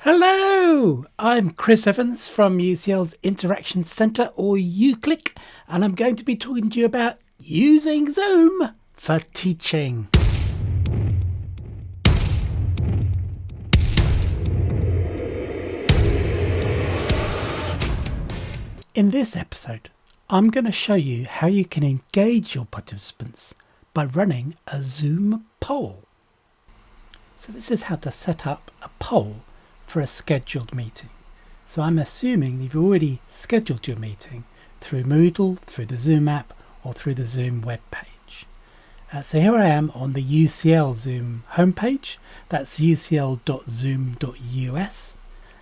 Hello, I'm Chris Evans from UCL's Interaction Centre, or UClick, and I'm going to be talking to you about using Zoom for teaching. In this episode, I'm going to show you how you can engage your participants by running a Zoom poll. So this is how to set up a poll for a scheduled meeting. So I'm assuming you've already scheduled your meeting through Moodle, through the Zoom app, or through the Zoom web page. So here I am on the UCL Zoom homepage. That's ucl.zoom.us.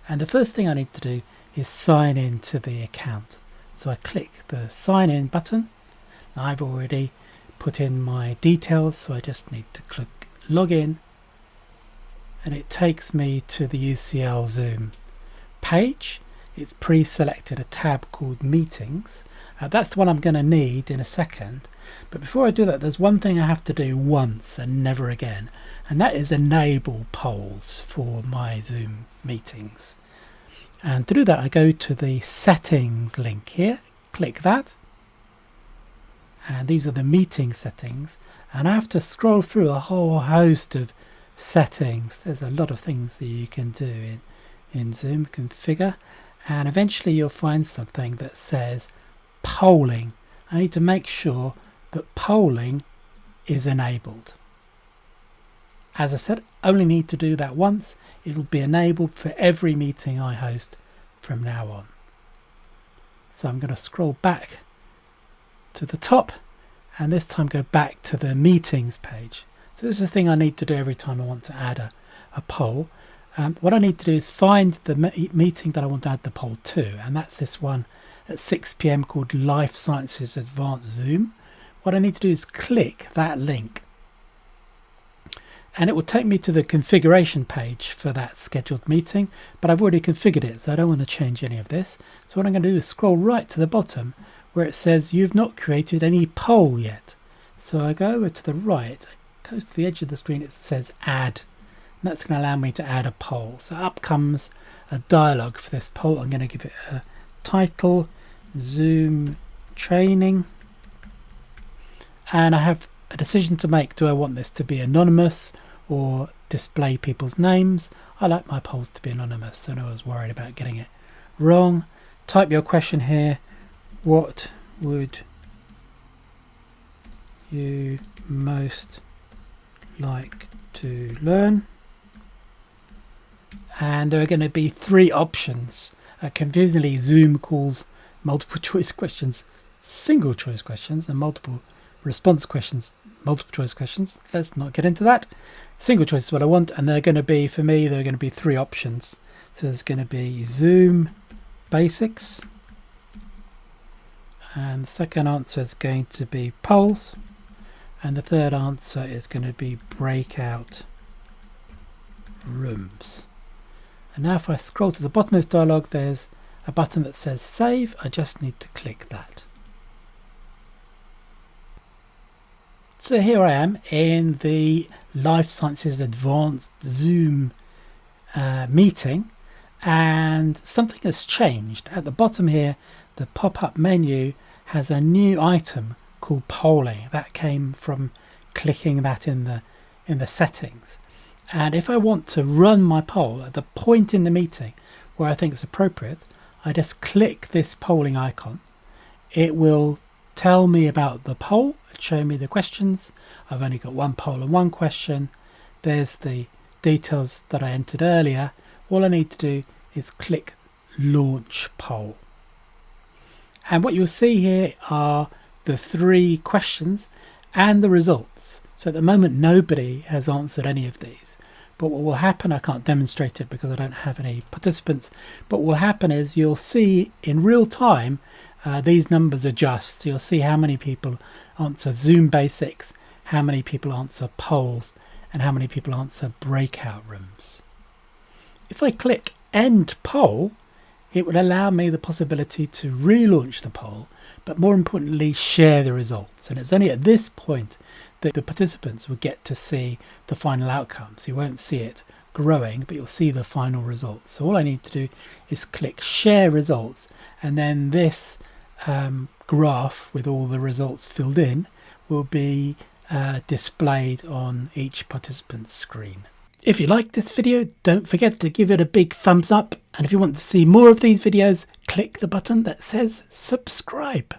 And the first thing I need to do is sign in to the account. So I click the sign in button. Now I've already put in my details, so I just need to click login. And it takes me to the UCL Zoom page. It's pre-selected a tab called Meetings. That's the one I'm going to need in a second. But before I do that, there's one thing I have to do once and never again, and that is enable polls for my Zoom meetings. And to do that, I go to the settings link here, click that, and these are the meeting settings, and I have to scroll through a whole host of settings. There's a lot of things that you can do in Zoom, configure, and eventually you'll find something that says polling. I need to make sure that polling is enabled. As I said, only need to do that once. It'll be enabled for every meeting I host from now on. So I'm going to scroll back to the top and this time go back to the meetings page. So this is the thing I need to do every time I want to add a poll. What I need to do is find the meeting that I want to add the poll to, and that's this one at 6 p.m. called Life Sciences Advanced Zoom. What I need to do is click that link, and it will take me to the configuration page for that scheduled meeting, but I've already configured it, so I don't want to change any of this. So what I'm going to do is scroll right to the bottom where it says you've not created any poll yet. So I go over to the right, goes to the edge of the screen, it says add, and that's going to allow me to add a poll. So up comes a dialog for this poll. I'm going to give it a title, Zoom training, and I have a decision to make. Do I want this to be anonymous or display people's names? I like my polls to be anonymous, so no one's worried about getting it wrong. Type your question here. What would you most like to learn? And there are going to be three options. Confusingly, Zoom calls multiple choice questions single choice questions and multiple response questions multiple choice questions. Let's not get into that. Single choice is what I want, and they're going to be, for me, there are going to be three options. So there's going to be Zoom basics, and the second answer is going to be polls, and the third answer is going to be breakout rooms. And now if I scroll to the bottom of this dialog, there's a button that says save. I just need to click that. So here I am in the Life Sciences Advanced Zoom meeting, and something has changed. At the bottom here, the pop-up menu has a new item called polling. That came from clicking that in the settings. And if I want to run my poll at the point in the meeting where I think it's appropriate, I just click this polling icon. It will tell me about the poll, show me the questions. I've only got one poll and one question. There's the details that I entered earlier. All I need to do is click launch poll. And what you'll see here are the three questions and the results. So at the moment, nobody has answered any of these. But what will happen, I can't demonstrate it because I don't have any participants, but what will happen is you'll see in real time these numbers adjust. So you'll see how many people answer Zoom basics, how many people answer polls, and how many people answer breakout rooms. If I click end poll, it would allow me the possibility to relaunch the poll, but more importantly, share the results. And it's only at this point that the participants will get to see the final outcomes. You won't see it growing, but you'll see the final results. So all I need to do is click share results, and then this graph with all the results filled in will be displayed on each participant's screen. If you liked this video, don't forget to give it a big thumbs up, and if you want to see more of these videos, click the button that says subscribe.